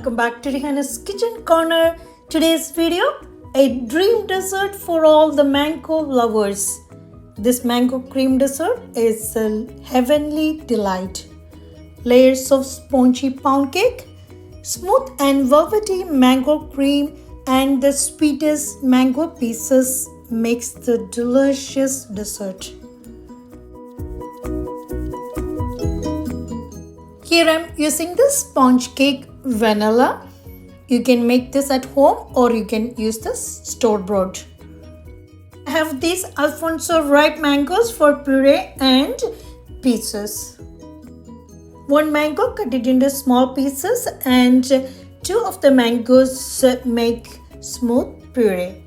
welcome back to Rihanna's Kitchen Corner. Today's video, a dream dessert for all the mango lovers. This mango cream dessert is a heavenly delight. Layers of spongy pound cake, smooth and velvety mango cream, and the sweetest mango pieces makes the delicious dessert. Here I'm using the sponge cake vanilla. You can make this at home or you can use this store-bought. I have these Alfonso ripe mangoes for puree and pieces. One mango, cut it into small pieces, and two of the mangoes make smooth puree.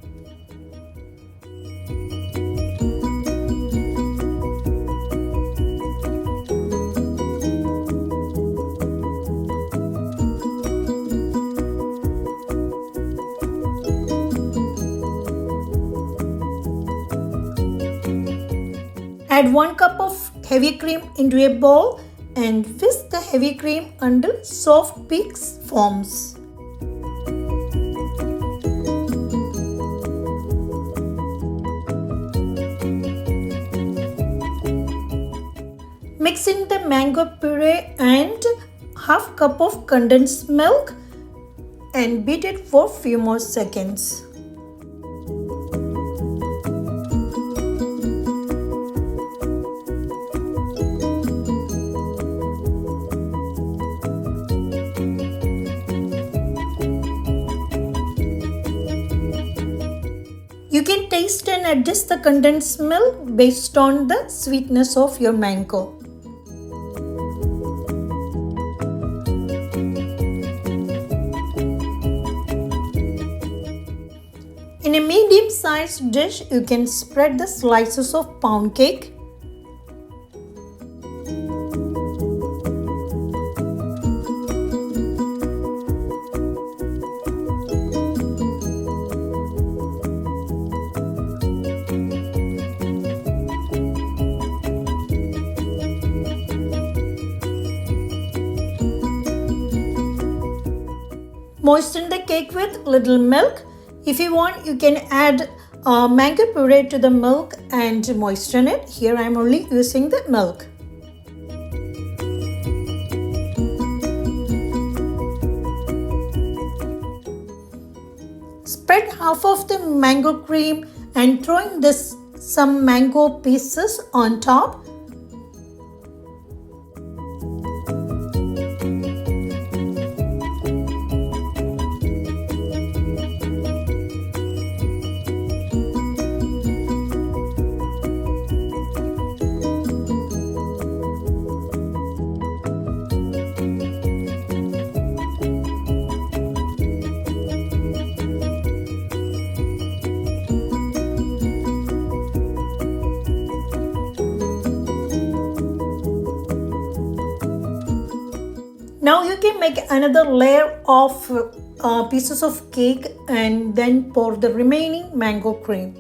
Add 1 cup of heavy cream into a bowl and whisk the heavy cream until soft peaks forms. Mix in the mango puree and half cup of condensed milk and beat it for few more seconds. You can taste and adjust the condensed milk based on the sweetness of your mango. In a medium-sized dish, you can spread the slices of pound cake. Moisten the cake with little milk. If you want, you can add mango puree to the milk and moisten it. Here I am only using the milk. Spread half of the mango cream and throw in some mango pieces on top. Now you can make another layer of pieces of cake and then pour the remaining mango cream.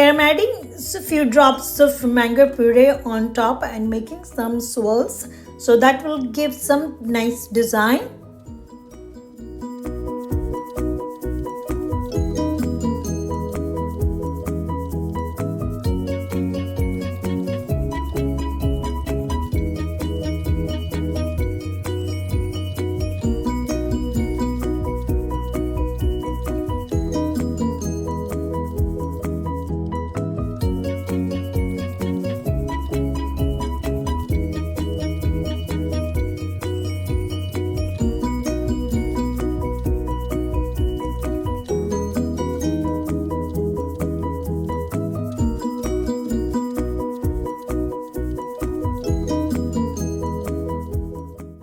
Here I'm adding a few drops of mango puree on top and making some swirls, so that will give some nice design.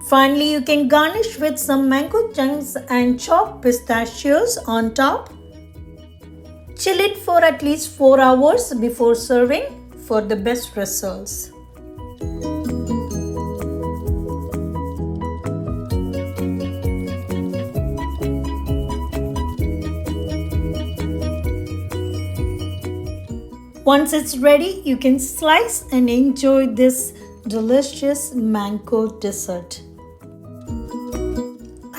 Finally, you can garnish with some mango chunks and chopped pistachios on top. Chill it for at least 4 hours before serving for the best results. Once it's ready, you can slice and enjoy this delicious mango dessert.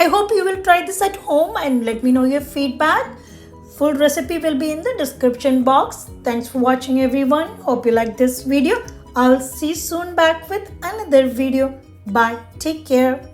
I hope you will try this at home and let me know your feedback. Full recipe will be in the description box. Thanks for watching everyone. Hope you like this video. I'll see you soon back with another video. Bye. Take care.